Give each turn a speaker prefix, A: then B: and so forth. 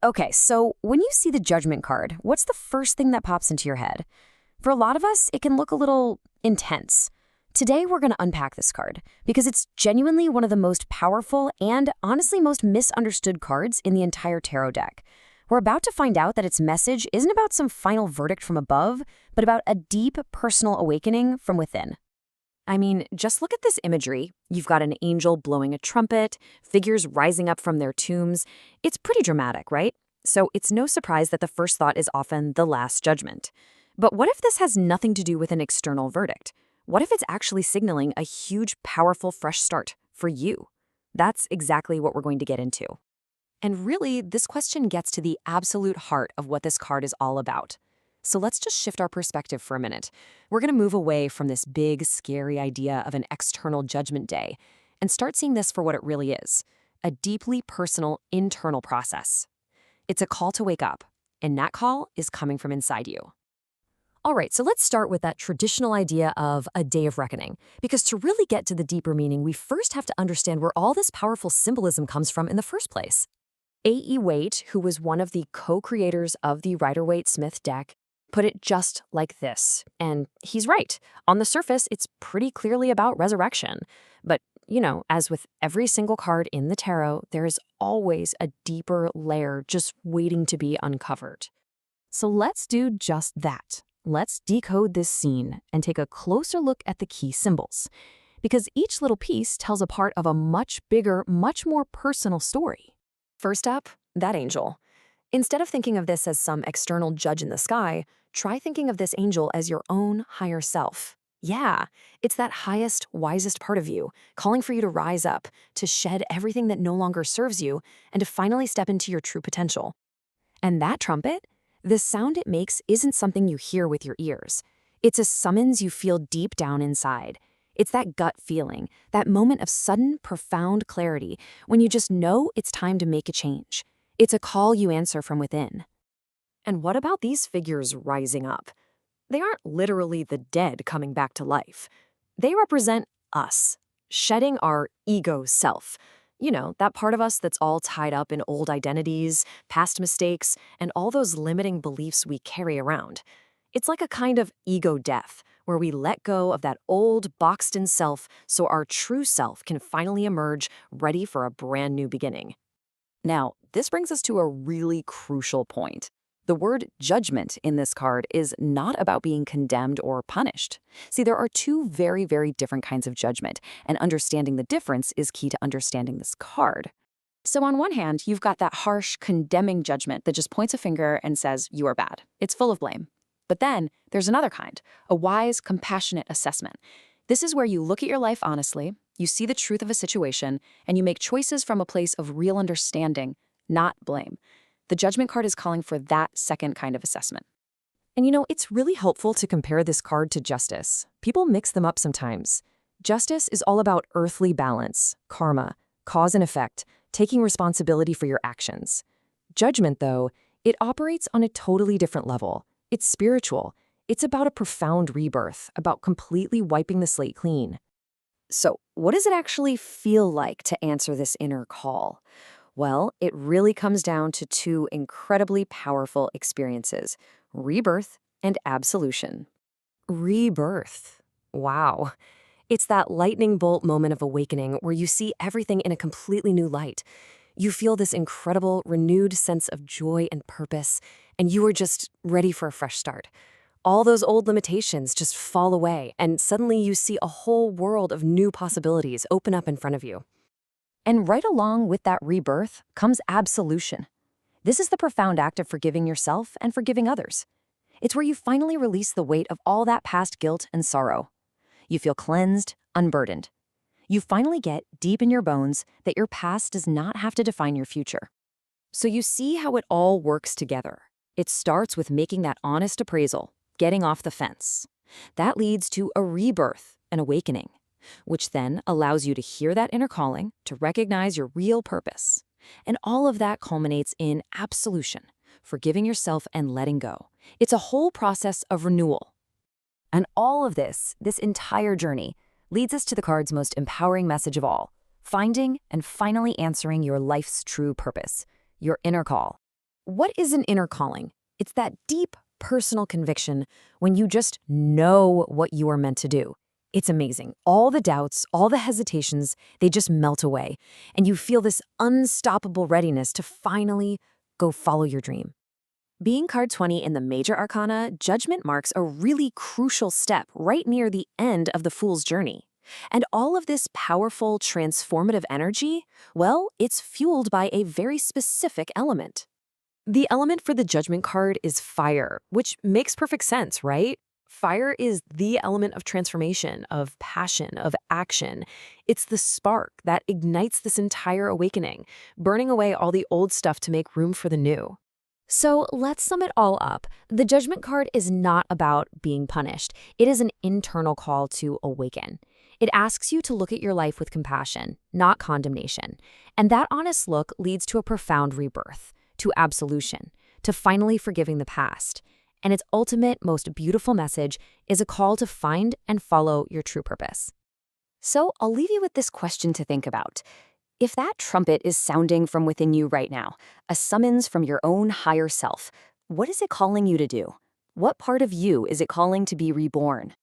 A: Okay, so when you see the Judgment card, what's the first thing that pops into your head? For a lot of us, it can look a little intense. Today, we're going to unpack this card because it's genuinely one of the most powerful and honestly most misunderstood cards in the entire tarot deck. We're about to find out that its message isn't about some final verdict from above, but about a deep personal awakening from within. I mean, just look at this imagery. You've got an angel blowing a trumpet, figures rising up from their tombs. It's pretty dramatic, right? So it's no surprise that the first thought is often the Last Judgment. But what if this has nothing to do with an external verdict? What if it's actually signaling a huge, powerful, fresh start for you? That's exactly what we're going to get into. And really, this question gets to the absolute heart of what this card is all about. So let's just shift our perspective for a minute. We're going to move away from this big, scary idea of an external judgment day and start seeing this for what it really is, a deeply personal, internal process. It's a call to wake up, and that call is coming from inside you. All right, so let's start with that traditional idea of a day of reckoning, because to really get to the deeper meaning, we first have to understand where all this powerful symbolism comes from in the first place. A.E. Waite, who was one of the co-creators of the Rider-Waite-Smith deck, put it just like this. And he's right. On the surface, it's pretty clearly about resurrection. But, as with every single card in the tarot, there is always a deeper layer just waiting to be uncovered. So let's do just that. Let's decode this scene and take a closer look at the key symbols, because each little piece tells a part of a much bigger, much more personal story. First up, that angel. Instead of thinking of this as some external judge in the sky, try thinking of this angel as your own higher self. Yeah, it's that highest, wisest part of you, calling for you to rise up, to shed everything that no longer serves you, and to finally step into your true potential. And that trumpet? The sound it makes isn't something you hear with your ears. It's a summons you feel deep down inside. It's that gut feeling, that moment of sudden, profound clarity when you just know it's time to make a change. It's a call you answer from within. And what about these figures rising up? They aren't literally the dead coming back to life. They represent us, shedding our ego-self. That part of us that's all tied up in old identities, past mistakes, and all those limiting beliefs we carry around. It's like a kind of ego death, where we let go of that old, boxed-in self so our true self can finally emerge, ready for a brand new beginning. Now, this brings us to a really crucial point. The word judgment in this card is not about being condemned or punished. See, there are two very, very different kinds of judgment, and understanding the difference is key to understanding this card. So on one hand, you've got that harsh, condemning judgment that just points a finger and says, you are bad. It's full of blame. But then there's another kind, a wise, compassionate assessment. This is where you look at your life honestly, you see the truth of a situation, and you make choices from a place of real understanding, not blame. The judgment card is calling for that second kind of assessment. And it's really helpful to compare this card to justice. People mix them up sometimes. Justice is all about earthly balance, karma, cause and effect, taking responsibility for your actions. Judgment, though, it operates on a totally different level. It's spiritual. It's about a profound rebirth, about completely wiping the slate clean. So, what does it actually feel like to answer this inner call? Well, it really comes down to two incredibly powerful experiences, rebirth and absolution. Rebirth. Wow. It's that lightning bolt moment of awakening where you see everything in a completely new light. You feel this incredible, renewed sense of joy and purpose, and you are just ready for a fresh start. All those old limitations just fall away, and suddenly you see a whole world of new possibilities open up in front of you. And right along with that rebirth comes absolution. This is the profound act of forgiving yourself and forgiving others. It's where you finally release the weight of all that past guilt and sorrow. You feel cleansed, unburdened. You finally get deep in your bones that your past does not have to define your future. So you see how it all works together. It starts with making that honest appraisal, getting off the fence. That leads to a rebirth, an awakening, which then allows you to hear that inner calling, to recognize your real purpose. And all of that culminates in absolution, forgiving yourself and letting go. It's a whole process of renewal. And all of this entire journey, leads us to the card's most empowering message of all, finding and finally answering your life's true purpose, your inner call. What is an inner calling? It's that deep personal conviction when you just know what you are meant to do. It's amazing. All the doubts, all the hesitations, they just melt away, and you feel this unstoppable readiness to finally go follow your dream. Being card 20 in the Major Arcana, Judgment marks a really crucial step right near the end of the Fool's journey. And all of this powerful, transformative energy, well, it's fueled by a very specific element. The element for the Judgment card is fire, which makes perfect sense, right? Fire is the element of transformation, of passion, of action. It's the spark that ignites this entire awakening, burning away all the old stuff to make room for the new. So let's sum it all up. The Judgment card is not about being punished. It is an internal call to awaken. It asks you to look at your life with compassion, not condemnation. And that honest look leads to a profound rebirth, to absolution, to finally forgiving the past. And its ultimate, most beautiful message is a call to find and follow your true purpose.
B: So I'll leave you with this question to think about. If that trumpet is sounding from within you right now, a summons from your own higher self, what is it calling you to do? What part of you is it calling to be reborn?